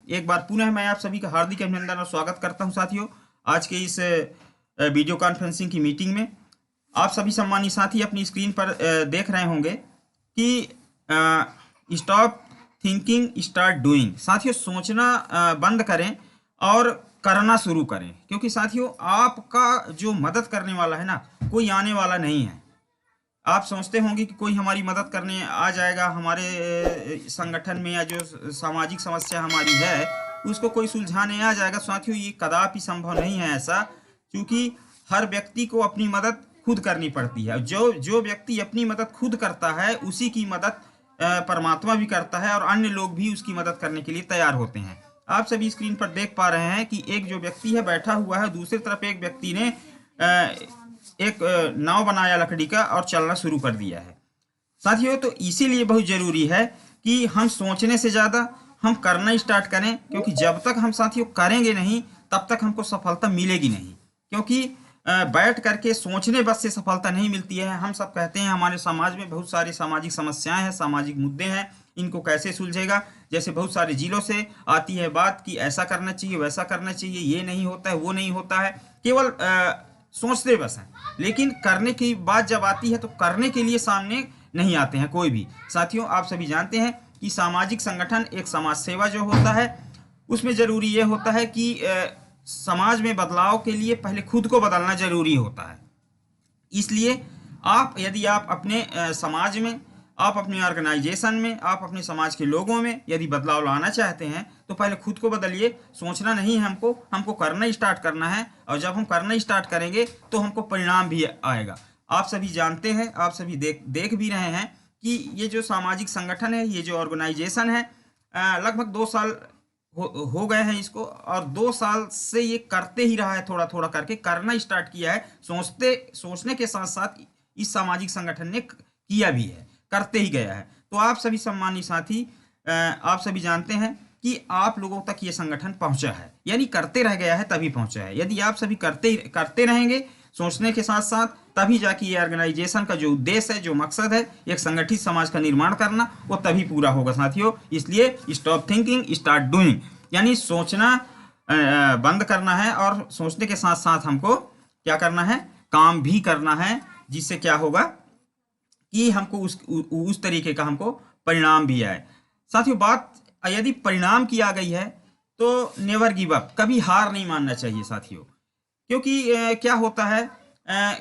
एक बार पुनः मैं आप सभी का हार्दिक अभिनंदन और स्वागत करता हूं साथियों, आज के इस वीडियो कॉन्फ्रेंसिंग की मीटिंग में। आप सभी सम्मानित साथी अपनी स्क्रीन पर देख रहे होंगे कि स्टॉप थिंकिंग स्टार्ट डूइंग। साथियों, सोचना बंद करें और करना शुरू करें, क्योंकि साथियों आपका जो मदद करने वाला है ना, कोई आने वाला नहीं है। आप सोचते होंगे कि कोई हमारी मदद करने आ जाएगा हमारे संगठन में, या जो सामाजिक समस्या हमारी है उसको कोई सुलझाने आ जाएगा। साथियों, ये कदापि संभव नहीं है ऐसा, क्योंकि हर व्यक्ति को अपनी मदद खुद करनी पड़ती है। जो जो व्यक्ति अपनी मदद खुद करता है उसी की मदद परमात्मा भी करता है, और अन्य लोग भी उसकी मदद करने के लिए तैयार होते हैं। आप सभी स्क्रीन पर देख पा रहे हैं कि एक जो व्यक्ति है बैठा हुआ है, दूसरी तरफ एक व्यक्ति ने एक नाव बनाया लकड़ी का और चलना शुरू कर दिया है। साथियों, तो इसीलिए बहुत जरूरी है कि हम सोचने से ज्यादा हम करना स्टार्ट करें, क्योंकि जब तक हम साथियों करेंगे नहीं तब तक हमको सफलता मिलेगी नहीं। क्योंकि बैठ करके सोचने बस से सफलता नहीं मिलती है। हम सब कहते हैं हमारे समाज में बहुत सारी सामाजिक समस्याएं हैं, सामाजिक मुद्दे हैं, इनको कैसे सुलझेगा। जैसे बहुत सारे जिलों से आती है बात कि ऐसा करना चाहिए, वैसा करना चाहिए, ये नहीं होता है, वो नहीं होता है। केवल सोचते बस हैं, लेकिन करने की बात जब आती है तो करने के लिए सामने नहीं आते हैं कोई भी। साथियों, आप सभी जानते हैं कि सामाजिक संगठन, एक समाज सेवा जो होता है, उसमें जरूरी ये होता है कि समाज में बदलाव के लिए पहले खुद को बदलना जरूरी होता है। इसलिए यदि आप अपने समाज में, आप अपने ऑर्गेनाइजेशन में, आप अपने समाज के लोगों में यदि बदलाव लाना चाहते हैं तो पहले खुद को बदलिए। सोचना नहीं है हमको करना स्टार्ट करना है, और जब हम करना स्टार्ट करेंगे तो हमको परिणाम भी आएगा। आप सभी जानते हैं, आप सभी देख भी रहे हैं कि ये जो सामाजिक संगठन है, ये जो ऑर्गेनाइजेशन है, लगभग 2 साल हो गए हैं इसको, और 2 साल से ये करते ही रहा है, थोड़ा थोड़ा करके करना स्टार्ट किया है। सोचने के साथ साथ इस सामाजिक संगठन ने किया भी है, करते ही गया है। तो आप सभी सम्मानित साथी, आप सभी जानते हैं कि आप लोगों तक ये संगठन पहुंचा है, यानी करते रह गया है तभी पहुंचा है। यदि आप सभी करते रहेंगे सोचने के साथ साथ, तभी जाके ये ऑर्गेनाइजेशन का जो उद्देश्य है, जो मकसद है, एक संगठित समाज का निर्माण करना, वो तभी पूरा होगा साथियों। इसलिए स्टॉप थिंकिंग स्टार्ट डूइंग, यानी सोचना बंद करना है, और सोचने के साथ साथ हमको क्या करना है, काम भी करना है, जिससे क्या होगा कि हमको उस तरीके का हमको परिणाम भी आए। साथियों, बात यदि परिणाम की आ गई है तो नेवर गिव अप, कभी हार नहीं मानना चाहिए साथियों। क्योंकि क्या होता है,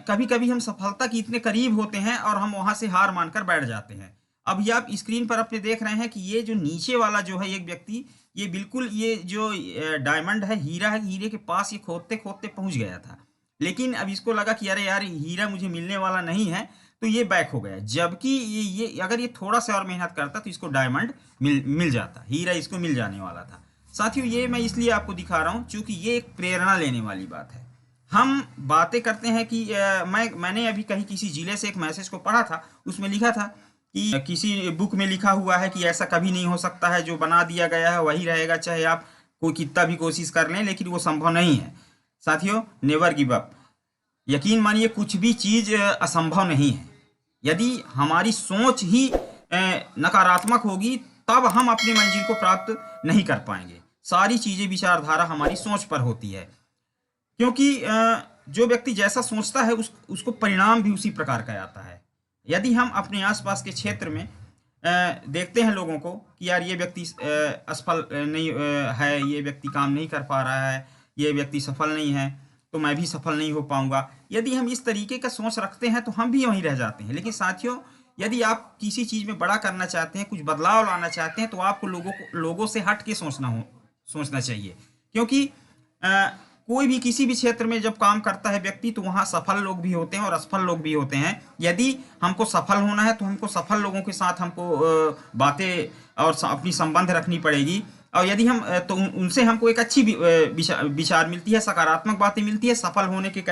कभी कभी हम सफलता के इतने करीब होते हैं और हम वहां से हार मानकर बैठ जाते हैं। अभी आप स्क्रीन पर अपने देख रहे हैं कि ये जो नीचे वाला जो है एक व्यक्ति, ये बिल्कुल ये जो डायमंड है, हीरा है, हीरे के पास ये खोदते खोदते पहुंच गया था। लेकिन अब इसको लगा कि अरे यार, हीरा मुझे मिलने वाला नहीं है, तो ये बैक हो गया। जबकि ये अगर ये थोड़ा सा और मेहनत करता तो इसको डायमंड मिल जाता, हीरा इसको मिल जाने वाला था। साथियों, ये मैं इसलिए आपको दिखा रहा हूं क्योंकि ये एक प्रेरणा लेने वाली बात है। हम बातें करते हैं कि मैंने अभी कहीं किसी जिले से एक मैसेज को पढ़ा था, उसमें लिखा था कि किसी बुक में लिखा हुआ है कि ऐसा कभी नहीं हो सकता है, जो बना दिया गया है वही रहेगा, चाहे आप कोई कितना भी कोशिश कर लें, लेकिन वो संभव नहीं है। साथियों, नेवर गिव अप, यकीन मानिए कुछ भी चीज असंभव नहीं है। यदि हमारी सोच ही नकारात्मक होगी तब हम अपनी मंजिल को प्राप्त नहीं कर पाएंगे। सारी चीजें, विचारधारा हमारी सोच पर होती है, क्योंकि जो व्यक्ति जैसा सोचता है उसको परिणाम भी उसी प्रकार का आता है। यदि हम अपने आसपास के क्षेत्र में देखते हैं लोगों को कि यार ये व्यक्ति असफल नहीं है, ये व्यक्ति काम नहीं कर पा रहा है, ये व्यक्ति सफल नहीं है, तो मैं भी सफल नहीं हो पाऊंगा। यदि हम इस तरीके का सोच रखते हैं तो हम भी वहीं रह जाते हैं। लेकिन साथियों, यदि आप किसी चीज में बड़ा करना चाहते हैं, कुछ बदलाव लाना चाहते हैं, तो आपको लोगों से हट के सोचना चाहिए। क्योंकि कोई भी किसी भी क्षेत्र में जब काम करता है व्यक्ति, तो वहां सफल लोग भी होते हैं और असफल लोग भी होते हैं। यदि हमको सफल होना है तो हमको सफल लोगों के साथ हमको बातें और अपनी संबंध रखनी पड़ेगी। और यदि हम तो उनसे हमको एक अच्छी विचार मिलती है, सकारात्मक बातें मिलती है, सफल होने के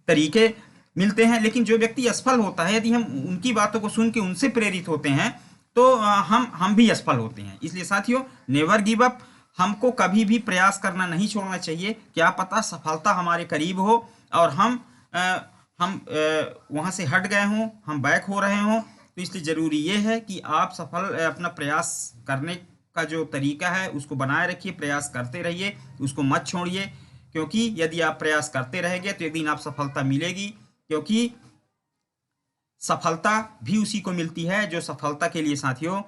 तरीके मिलते हैं। लेकिन जो व्यक्ति असफल होता है, यदि हम उनकी बातों को सुन के उनसे प्रेरित होते हैं तो हम भी असफल होते हैं। इसलिए साथियों, नेवर गिव अप, हमको कभी भी प्रयास करना नहीं छोड़ना चाहिए। क्या पता सफलता हमारे करीब हो और हम वहां से हट गए हों, हम बैक हो रहे हों। तो इसलिए ज़रूरी ये है कि आप अपना प्रयास करने का जो तरीका है उसको बनाए रखिए, प्रयास करते रहिए, उसको मत छोड़िए, क्योंकि यदि आप प्रयास करते रहेंगे तो एक दिन आप सफलता मिलेगी। क्योंकि सफलता भी उसी को मिलती है जो सफलता के लिए साथियों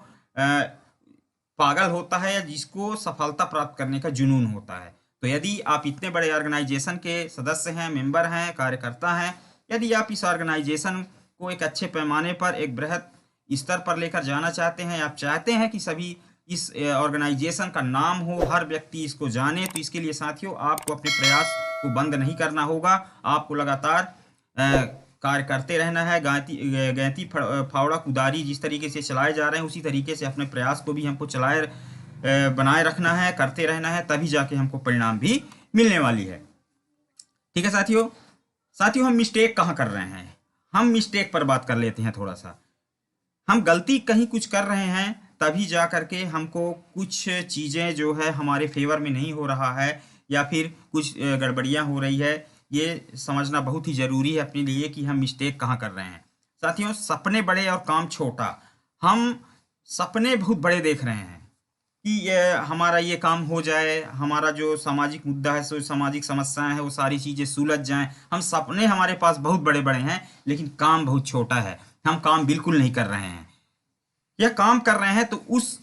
पागल होता है, या जिसको सफलता प्राप्त करने का जुनून होता है। तो यदि आप इतने बड़े ऑर्गेनाइजेशन के सदस्य हैं, मेंबर हैं, कार्यकर्ता हैं, यदि आप इस ऑर्गेनाइजेशन को एक अच्छे पैमाने पर, एक बृहद स्तर पर लेकर जाना चाहते हैं, आप चाहते हैं कि सभी इस ऑर्गेनाइजेशन का नाम हो, हर व्यक्ति इसको जाने, तो इसके लिए साथियों आपको अपने प्रयास को बंद नहीं करना होगा। आपको लगातार कार्य करते रहना है। गैंती फावड़ा कुदारी जिस तरीके से चलाए जा रहे हैं, उसी तरीके से अपने प्रयास को भी हमको बनाए रखना है, करते रहना है, तभी जाके हमको परिणाम भी मिलने वाली है। ठीक है साथियों। साथियों, हम मिस्टेक कहाँ कर रहे हैं, हम मिस्टेक पर बात कर लेते हैं थोड़ा सा। हम गलती कहीं कुछ कर रहे हैं, तभी जा करके हमको कुछ चीज़ें जो है हमारे फेवर में नहीं हो रहा है, या फिर कुछ गड़बड़ियाँ हो रही है। ये समझना बहुत ही ज़रूरी है अपने लिए कि हम मिस्टेक कहाँ कर रहे हैं। साथियों, सपने बड़े और काम छोटा। हम सपने बहुत बड़े देख रहे हैं कि हमारा ये काम हो जाए, हमारा जो सामाजिक मुद्दा है, जो सामाजिक समस्याएं हैं, वो सारी चीज़ें सुलझ जाएं। हम सपने हमारे पास बहुत बड़े बड़े हैं, लेकिन काम बहुत छोटा है। हम काम बिल्कुल नहीं कर रहे हैं, या काम कर रहे हैं तो उस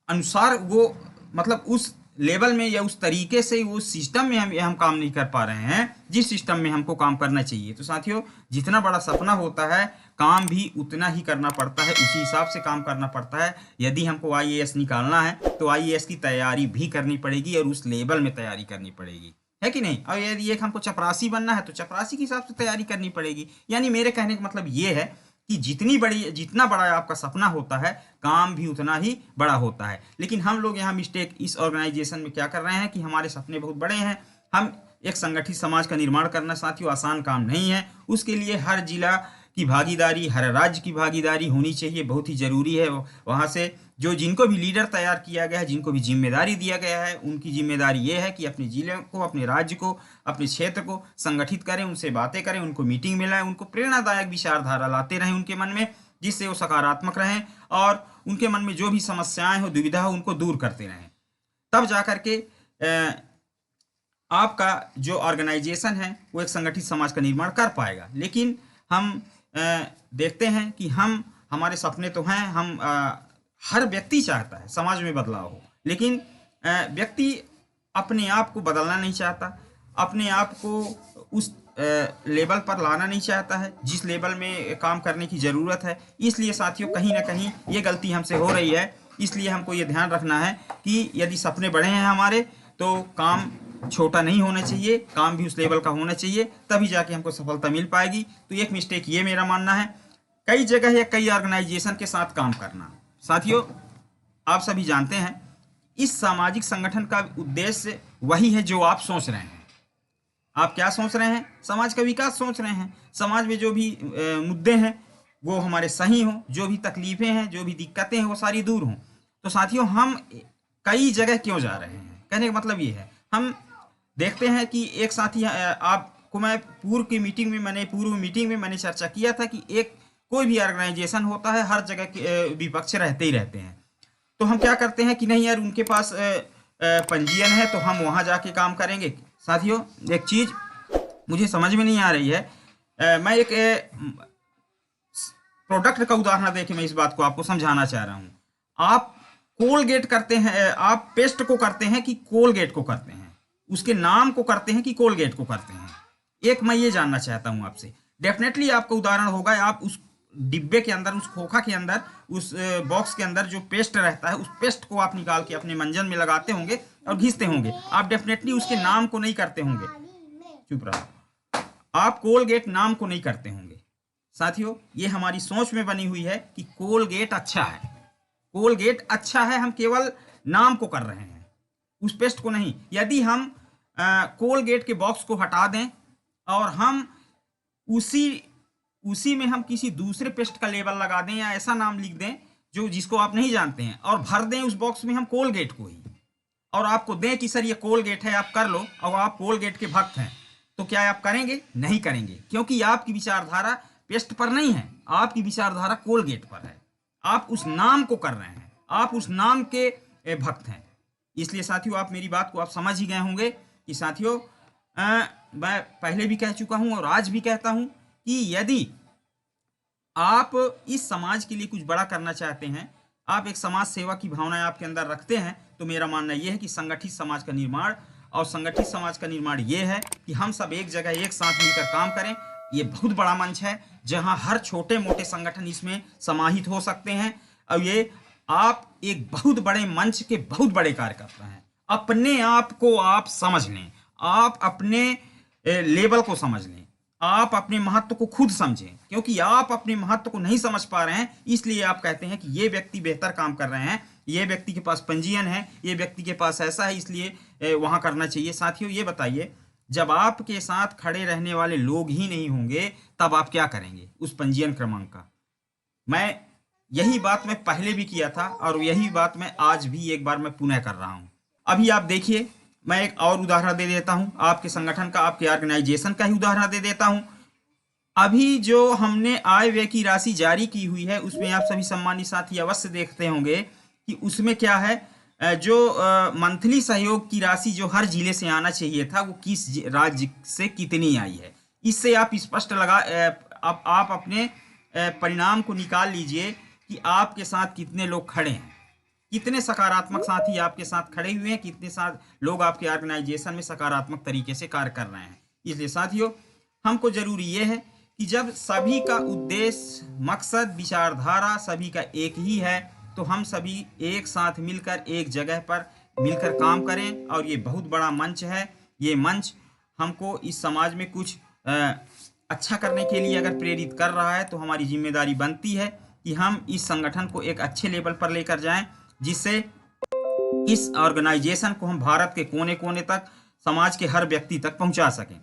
अनुसार, वो मतलब उस लेवल में या उस तरीके से, वो सिस्टम में हम काम नहीं कर पा रहे हैं जिस सिस्टम में हमको काम करना चाहिए। तो साथियों, जितना बड़ा सपना होता है, काम भी उतना ही करना पड़ता है, उसी हिसाब से काम करना पड़ता है। यदि हमको आईएएस निकालना है तो आईएएस की तैयारी भी करनी पड़ेगी, और उस लेवल में तैयारी करनी पड़ेगी, है कि नहीं। और यदि एक हमको चपरासी बनना है तो चपरासी के हिसाब से तैयारी करनी पड़ेगी। यानी मेरे कहने का मतलब ये है कि जितना बड़ा आपका सपना होता है, काम भी उतना ही बड़ा होता है। लेकिन हम लोग यहाँ मिस्टेक इस ऑर्गेनाइजेशन में क्या कर रहे हैं कि हमारे सपने बहुत बड़े हैं। हम एक संगठित समाज का निर्माण करना साथियों आसान काम नहीं है। उसके लिए हर जिला की भागीदारी, हर राज्य की भागीदारी होनी चाहिए, बहुत ही ज़रूरी है। वहाँ से जिनको भी लीडर तैयार किया गया है, जिनको भी जिम्मेदारी दिया गया है, उनकी जिम्मेदारी ये है कि अपने जिले को, अपने राज्य को, अपने क्षेत्र को संगठित करें, उनसे बातें करें, उनको मीटिंग में लाएं, उनको प्रेरणादायक विचारधारा लाते रहें उनके मन में, जिससे वो सकारात्मक रहें, और उनके मन में जो भी समस्याएं हो, दुविधा हो, उनको दूर करते रहें। तब जा करके आपका जो ऑर्गेनाइजेशन है वो एक संगठित समाज का निर्माण कर पाएगा। लेकिन हम देखते हैं कि हमारे सपने तो हैं, हर व्यक्ति चाहता है समाज में बदलाव हो, लेकिन व्यक्ति अपने आप को बदलना नहीं चाहता, अपने आप को उस लेवल पर लाना नहीं चाहता है जिस लेवल में काम करने की ज़रूरत है। इसलिए साथियों, कहीं ना कहीं ये गलती हमसे हो रही है। इसलिए हमको ये ध्यान रखना है कि यदि सपने बड़े हैं हमारे, तो काम छोटा नहीं होना चाहिए, काम भी उस लेवल का होना चाहिए, तभी जाके हमको सफलता मिल पाएगी। तो एक मिस्टेक ये मेरा मानना है, कई जगह या कई ऑर्गेनाइजेशन के साथ काम करना। साथियों, आप सभी जानते हैं इस सामाजिक संगठन का उद्देश्य वही है जो आप सोच रहे हैं। आप क्या सोच रहे हैं? समाज का विकास सोच रहे हैं। समाज में जो भी मुद्दे हैं वो हमारे सही हों, जो भी तकलीफें हैं, जो भी दिक्कतें हैं, वो सारी दूर हों। तो साथियों, हम कई जगह क्यों जा रहे हैं, कहने का मतलब ये है, हम देखते हैं कि एक साथी, आपको मैं पूर्व मीटिंग में मैंने चर्चा किया था कि कोई भी ऑर्गेनाइजेशन होता है, हर जगह के विपक्ष रहते ही रहते हैं। तो हम क्या करते हैं कि नहीं यार, उनके पास पंजीयन है तो हम वहाँ जाके काम करेंगे। साथियों, एक चीज़ मुझे समझ में नहीं आ रही है। मैं एक प्रोडक्ट का उदाहरण देके मैं इस बात को आपको समझाना चाह रहा हूँ। आप कोलगेट करते हैं, आप पेस्ट को करते हैं कि कोलगेट को करते हैं, उसके नाम को करते हैं कि कोलगेट को करते हैं। एक मैं ये जानना चाहता हूँ आपसे। डेफिनेटली आपका उदाहरण होगा, आप उस डिब्बे के अंदर, उस खोखा के अंदर, उस बॉक्स के अंदर जो पेस्ट रहता है, उस पेस्ट को आप निकाल के अपने मंजन में लगाते होंगे और घिसते होंगे। आप डेफिनेटली उसके नाम को नहीं करते होंगे, चुप रहो, आप कोलगेट नाम को नहीं करते होंगे। साथियों, ये हमारी सोच में बनी हुई है कि कोलगेट अच्छा है, कोलगेट अच्छा है, हम केवल नाम को कर रहे हैं, उस पेस्ट को नहीं। यदि हम कोलगेट के बॉक्स को हटा दें और हम उसी में हम किसी दूसरे पेस्ट का लेबल लगा दें, या ऐसा नाम लिख दें जिसको आप नहीं जानते हैं, और भर दें उस बॉक्स में हम कोलगेट को ही, और आपको दें कि सर ये कोलगेट है, आप कर लो, और आप कोलगेट के भक्त हैं, तो क्या आप करेंगे? नहीं करेंगे, क्योंकि आपकी विचारधारा पेस्ट पर नहीं है, आपकी विचारधारा कोलगेट पर है। आप उस नाम को कर रहे हैं, आप उस नाम के भक्त हैं। इसलिए साथियों आप मेरी बात को आप समझ ही गए होंगे कि साथियों मैं पहले भी कह चुका हूं और आज भी कहता हूं कि यदि आप इस समाज के लिए कुछ बड़ा करना चाहते हैं, आप एक समाज सेवा की भावना आपके अंदर रखते हैं, तो मेरा मानना यह है कि संगठित समाज का निर्माण, और संगठित समाज का निर्माण ये है कि हम सब एक जगह एक साथ मिलकर काम करें। ये बहुत बड़ा मंच है जहां हर छोटे मोटे संगठन इसमें समाहित हो सकते हैं, और ये आप एक बहुत बड़े मंच के बहुत बड़े कार्यकर्ता हैं। अपने आप को आप समझ लें, आप अपने लेवल को समझ लें, आप अपने महत्व को खुद समझें, क्योंकि आप अपने महत्व को नहीं समझ पा रहे हैं, इसलिए आप कहते हैं कि ये व्यक्ति बेहतर काम कर रहे हैं, ये व्यक्ति के पास पंजीयन है, ये व्यक्ति के पास ऐसा है, इसलिए वहां करना चाहिए। साथियों ये बताइए, जब आपके साथ खड़े रहने वाले लोग ही नहीं होंगे तब आप क्या करेंगे उस पंजीयन क्रमांक का? यही बात मैं पहले भी किया था और यही बात मैं आज भी एक बार मैं पुनः कर रहा हूं। अभी आप देखिए, मैं एक और उदाहरण दे देता हूं, आपके संगठन का, आपके ऑर्गेनाइजेशन का ही उदाहरण दे देता हूं। अभी जो हमने आय व्यय की राशि जारी की हुई है, उसमें आप सभी सम्मानित साथी अवश्य देखते होंगे कि उसमें क्या है, जो मंथली सहयोग की राशि जो हर जिले से आना चाहिए था, वो किस राज्य से कितनी आई है। इससे आप स्पष्ट आप अपने परिणाम को निकाल लीजिए कि आपके साथ कितने लोग खड़े हैं, कितने सकारात्मक साथी आपके साथ खड़े हुए हैं, कितने लोग आपके ऑर्गेनाइजेशन में सकारात्मक तरीके से कार्य कर रहे हैं। इसलिए साथियों हमको जरूरी ये है कि जब सभी का उद्देश्य, मकसद, विचारधारा सभी का एक ही है, तो हम सभी एक साथ मिलकर एक जगह पर मिलकर काम करें। और ये बहुत बड़ा मंच है, ये मंच हमको इस समाज में कुछ अच्छा करने के लिए अगर प्रेरित कर रहा है, तो हमारी जिम्मेदारी बनती है कि हम इस संगठन को एक अच्छे लेवल पर लेकर जाएं, जिससे इस ऑर्गेनाइजेशन को हम भारत के कोने कोने तक, समाज के हर व्यक्ति तक पहुंचा सकें।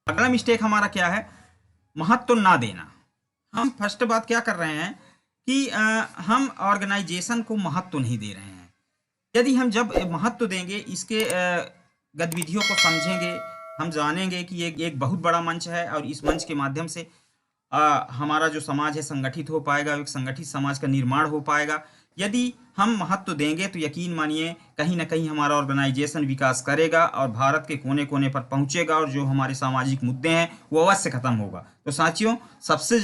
अगला मिस्टेक हमारा क्या है, महत्व ना देना। हम फर्स्ट बात क्या कर रहे हैं कि हम ऑर्गेनाइजेशन को महत्व नहीं दे रहे हैं। यदि हम जब महत्व देंगे, इसके गतिविधियों को समझेंगे, हम जानेंगे कि ये एक बहुत बड़ा मंच है और इस मंच के माध्यम से हमारा जो समाज है संगठित हो पाएगा, एक संगठित समाज का निर्माण हो पाएगा। यदि हम महत्व देंगे तो यकीन मानिए कहीं ना कहीं हमारा ऑर्गेनाइजेशन विकास करेगा और भारत के कोने कोने पर पहुंचेगा, और जो हमारे सामाजिक मुद्दे हैं वो अवश्य खत्म होगा। तो साथियों सबसे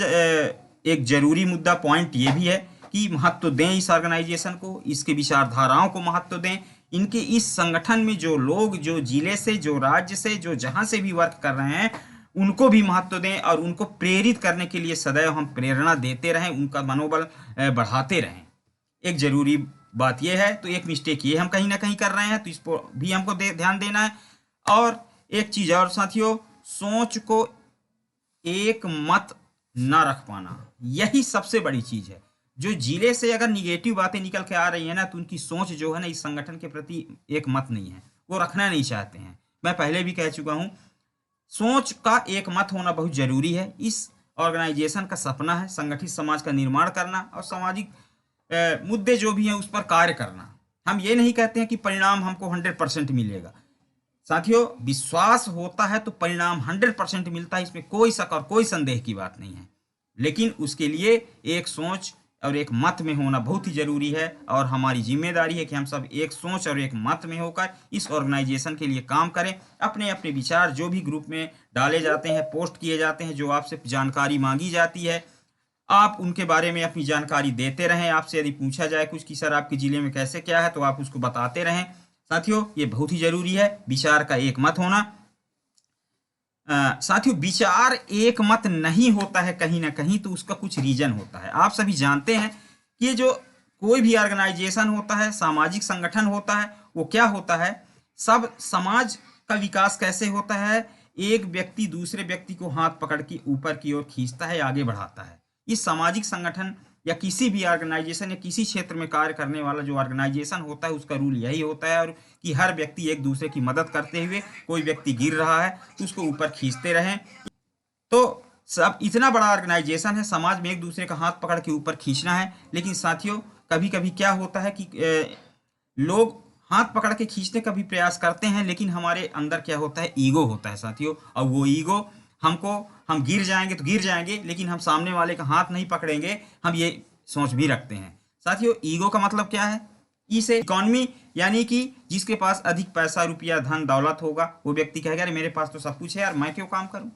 एक जरूरी मुद्दा, पॉइंट ये भी है कि महत्व दें इस ऑर्गेनाइजेशन को, इसके विचारधाराओं को महत्व दें, इनके इस संगठन में जो लोग, जो जिले से, जो राज्य से, जो जहां से भी वर्क कर रहे हैं, उनको भी महत्व दें और उनको प्रेरित करने के लिए सदैव हम प्रेरणा देते रहें, उनका मनोबल बढ़ाते रहें। एक जरूरी बात यह है। तो एक मिस्टेक ये हम कहीं ना कहीं कर रहे हैं, तो इस पर भी हमको ध्यान देना है। और एक चीज और साथियों, सोच को एक मत ना रख पाना, यही सबसे बड़ी चीज है। जो जिले से अगर निगेटिव बातें निकल के आ रही है ना, तो उनकी सोच जो है ना इस संगठन के प्रति एक मत नहीं है, वो रखना नहीं चाहते हैं। मैं पहले भी कह चुका हूं, सोच का एक मत होना बहुत जरूरी है। इस ऑर्गेनाइजेशन का सपना है संगठित समाज का निर्माण करना और सामाजिक मुद्दे जो भी हैं उस पर कार्य करना। हम ये नहीं कहते हैं कि परिणाम हमको 100% मिलेगा। साथियों विश्वास होता है तो परिणाम 100% मिलता है, इसमें कोई शक और कोई संदेह की बात नहीं है। लेकिन उसके लिए एक सोच और एक मत में होना बहुत ही जरूरी है, और हमारी जिम्मेदारी है कि हम सब एक सोच और एक मत में होकर इस ऑर्गेनाइजेशन के लिए काम करें। अपने अपने विचार जो भी ग्रुप में डाले जाते हैं, पोस्ट किए जाते हैं, जो आपसे जानकारी मांगी जाती है, आप उनके बारे में अपनी जानकारी देते रहें। आपसे यदि पूछा जाए कुछ कि सर आपके जिले में कैसे क्या है, तो आप उसको बताते रहें। साथियों ये बहुत ही जरूरी है, विचार का एक मत होना। साथियों विचार एक मत नहीं होता है कहीं ना कहीं, तो उसका कुछ रीजन होता है। आप सभी जानते हैं कि जो कोई भी ऑर्गेनाइजेशन होता है, सामाजिक संगठन होता है, वो क्या होता है, सब समाज का विकास कैसे होता है, एक व्यक्ति दूसरे व्यक्ति को हाथ पकड़ के ऊपर की ओर खींचता है, आगे बढ़ाता है। इस सामाजिक संगठन या किसी भी ऑर्गेनाइजेशन या किसी क्षेत्र में कार्य करने वाला जो ऑर्गेनाइजेशन होता है, उसका रूल यही होता है, और कि हर व्यक्ति एक दूसरे की मदद करते हुए, कोई व्यक्ति गिर रहा है तो उसको ऊपर खींचते रहें। तो सब इतना बड़ा ऑर्गेनाइजेशन है, समाज में एक दूसरे का हाथ पकड़ के ऊपर खींचना है। लेकिन साथियों कभी कभी क्या होता है कि लोग हाथ पकड़ के खींचने का भी प्रयास करते हैं, लेकिन हमारे अंदर क्या होता है, ईगो होता है साथियों। और वो ईगो हम गिर जाएंगे तो गिर जाएंगे, लेकिन हम सामने वाले का हाथ नहीं पकड़ेंगे, हम ये सोच भी रखते हैं। साथियों ईगो का मतलब क्या है? ई से इकोनॉमी, यानी कि जिसके पास अधिक पैसा, रुपया, धन दौलत होगा, वो व्यक्ति कहेगा अरे मेरे पास तो सब कुछ है यार, मैं क्यों काम करूं।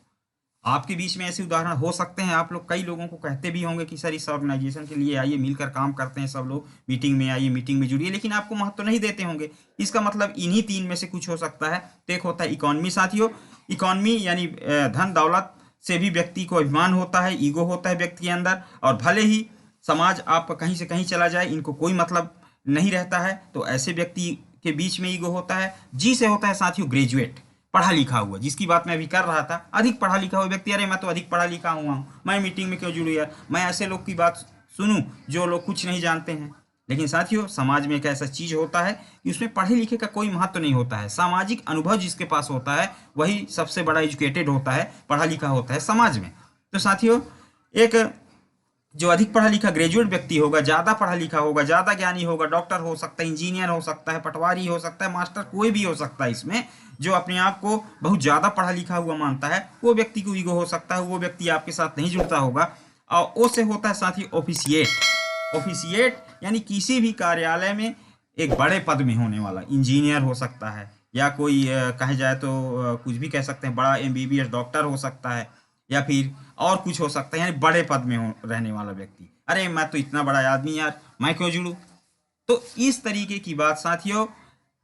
आपके बीच में ऐसे उदाहरण हो सकते हैं। आप लोग कई लोगों को कहते भी होंगे कि सर इस ऑर्गेनाइजेशन के लिए आइए, मिलकर काम करते हैं सब लोग, मीटिंग में आइए, मीटिंग में जुड़िए, लेकिन आपको महत्व नहीं देते होंगे। इसका मतलब इन्हीं तीन में से कुछ हो सकता है। तो एक होता है इकोनॉमी साथियों। इकोनॉमी यानी धन दौलत से भी व्यक्ति को अभिमान होता है, ईगो होता है व्यक्ति के अंदर, और भले ही समाज आपका कहीं से कहीं चला जाए, इनको कोई मतलब नहीं रहता है, तो ऐसे व्यक्ति के बीच में ईगो होता है। जी से होता है साथियों ग्रेजुएट, पढ़ा लिखा हुआ, जिसकी बात मैं अभी कर रहा था, अधिक पढ़ा लिखा हुआ व्यक्ति, अरे मैं तो अधिक पढ़ा लिखा हुआ हूँ, मैं मीटिंग में क्यों जुड़ू यार, मैं ऐसे लोग की बात सुनूं जो लोग कुछ नहीं जानते हैं। लेकिन साथियों समाज में एक ऐसा चीज होता है कि उसमें पढ़े लिखे का कोई महत्व नहीं होता है। सामाजिक अनुभव जिसके पास होता है वही सबसे बड़ा एजुकेटेड होता है, पढ़ा लिखा होता है समाज में। तो साथियों एक जो अधिक पढ़ा लिखा ग्रेजुएट व्यक्ति होगा, ज़्यादा पढ़ा लिखा होगा, ज़्यादा ज्ञानी होगा, डॉक्टर हो सकता है, इंजीनियर हो सकता है, पटवारी हो सकता है, मास्टर कोई भी हो सकता है, इसमें जो अपने आप को बहुत ज़्यादा पढ़ा लिखा हुआ मानता है, वो व्यक्ति को ईगो हो सकता है, वो व्यक्ति आपके साथ नहीं जुड़ता होगा। और ओ से होता है साथ ही ऑफिशिएट। ऑफिशिएट यानी किसी भी कार्यालय में एक बड़े पद में होने वाला, इंजीनियर हो सकता है, या कोई कहे जाए तो कुछ भी कह सकते हैं, बड़ा MBBS डॉक्टर हो सकता है, या फिर और कुछ हो सकता है, यानी बड़े पद में रहने वाला व्यक्ति, अरे मैं तो इतना बड़ा आदमी यार, मैं क्यों जुड़ूं। तो इस तरीके की बात साथियों,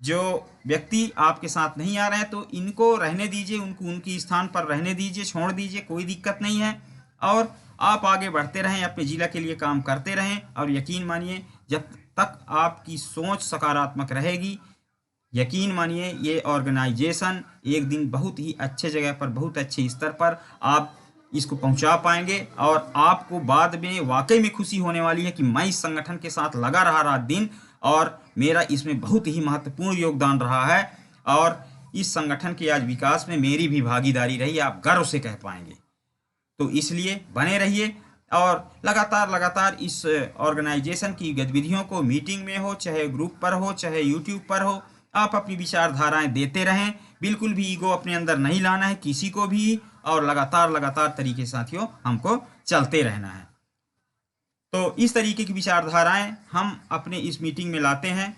जो व्यक्ति आपके साथ नहीं आ रहे हैं तो इनको रहने दीजिए, उनको उनकी स्थान पर रहने दीजिए, छोड़ दीजिए, कोई दिक्कत नहीं है। और आप आगे बढ़ते रहें, अपने जिला के लिए काम करते रहें, और यकीन मानिए जब तक आपकी सोच सकारात्मक रहेगी, यकीन मानिए ये ऑर्गेनाइजेशन एक दिन बहुत ही अच्छे जगह पर, बहुत अच्छे स्तर पर आप इसको पहुंचा पाएंगे, और आपको बाद में वाकई में खुशी होने वाली है कि मैं इस संगठन के साथ लगा रहा रात दिन, और मेरा इसमें बहुत ही महत्वपूर्ण योगदान रहा है, और इस संगठन के आज विकास में मेरी भी भागीदारी रही, आप गर्व से कह पाएंगे। तो इसलिए बने रहिए, और लगातार इस ऑर्गेनाइजेशन की गतिविधियों को, मीटिंग में हो, चाहे ग्रुप पर हो, चाहे यूट्यूब पर हो, आप अपनी विचारधाराएं देते रहें। बिल्कुल भी ईगो अपने अंदर नहीं लाना है किसी को भी, और लगातार तरीके साथियों हमको चलते रहना है। तो इस तरीके की विचारधाराएं हम अपने इस मीटिंग में लाते हैं।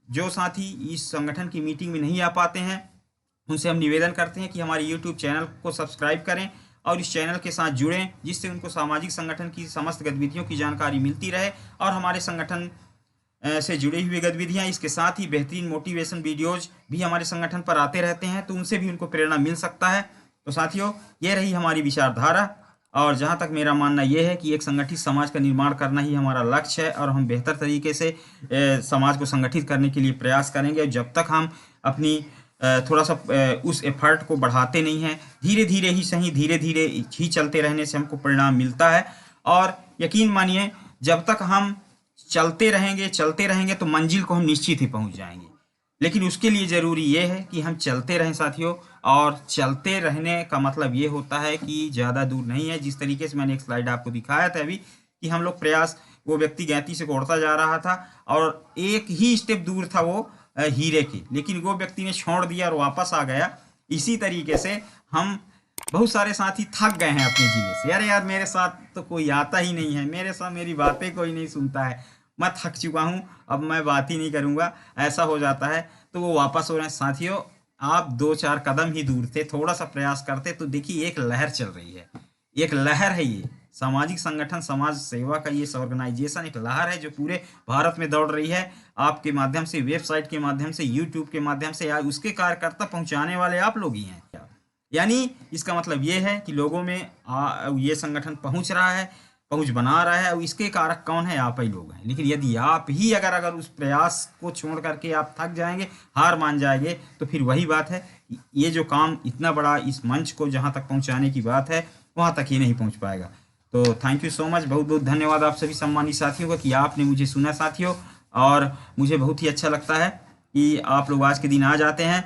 जो साथी इस संगठन की मीटिंग में नहीं आ पाते हैं, उनसे हम निवेदन करते हैं कि हमारे YouTube चैनल को सब्सक्राइब करें और इस चैनल के साथ जुड़ें, जिससे उनको सामाजिक संगठन की समस्त गतिविधियों की जानकारी मिलती रहे, और हमारे संगठन से जुड़ी हुई गतिविधियां, इसके साथ ही बेहतरीन मोटिवेशन वीडियोज भी हमारे संगठन पर आते रहते हैं, तो उनसे भी उनको प्रेरणा मिल सकता है। तो साथियों ये रही हमारी विचारधारा, और जहां तक मेरा मानना यह है कि एक संगठित समाज का निर्माण करना ही हमारा लक्ष्य है, और हम बेहतर तरीके से समाज को संगठित करने के लिए प्रयास करेंगे। जब तक हम अपनी थोड़ा सा उस एफर्ट को बढ़ाते नहीं हैं, धीरे धीरे ही सही, धीरे धीरे ही चलते रहने से हमको परिणाम मिलता है। और यकीन मानिए जब तक हम चलते रहेंगे तो मंजिल को हम निश्चित ही पहुंच जाएंगे। लेकिन उसके लिए ज़रूरी ये है कि हम चलते रहें साथियों, और चलते रहने का मतलब ये होता है कि ज़्यादा दूर नहीं है। जिस तरीके से मैंने एक स्लाइड आपको दिखाया था अभी कि हम लोग प्रयास, वो व्यक्ति गैंती से कोड़ता जा रहा था और एक ही स्टेप दूर था वो हीरे की, लेकिन वो व्यक्ति ने छोड़ दिया और वापस आ गया। इसी तरीके से हम बहुत सारे साथी थक गए हैं अपने जिले से, अरे यार मेरे साथ तो कोई आता ही नहीं है, मेरे साथ मेरी बातें कोई नहीं सुनता है, मैं थक चुका हूँ, अब मैं बात ही नहीं करूँगा, ऐसा हो जाता है। तो वो वापस हो रहे हैं। साथियों आप 2-4 कदम ही दूर थे, थोड़ा सा प्रयास करते तो देखिए एक लहर चल रही है, एक लहर है ये सामाजिक संगठन, समाज सेवा का ये ऑर्गेनाइजेशन एक लहर है जो पूरे भारत में दौड़ रही है। आपके माध्यम से, वेबसाइट के माध्यम से, यूट्यूब के माध्यम से, या उसके कार्यकर्ता पहुंचाने वाले आप लोग ही हैं। यानी इसका मतलब ये है कि लोगों में ये संगठन पहुंच रहा है, पहुंच बना रहा है, और इसके कारक कौन है? आप ही लोग हैं। लेकिन यदि आप ही अगर उस प्रयास को छोड़ करके आप थक जाएंगे, हार मान जाएंगे, तो फिर वही बात है, ये जो काम इतना बड़ा इस मंच को जहां तक पहुंचाने की बात है वहां तक ही नहीं पहुंच पाएगा। तो थैंक यू सो मच, बहुत बहुत धन्यवाद आप सभी सम्मानित साथियों का कि आपने मुझे सुना साथियों। और मुझे बहुत ही अच्छा लगता है कि आप लोग आज के दिन आ जाते हैं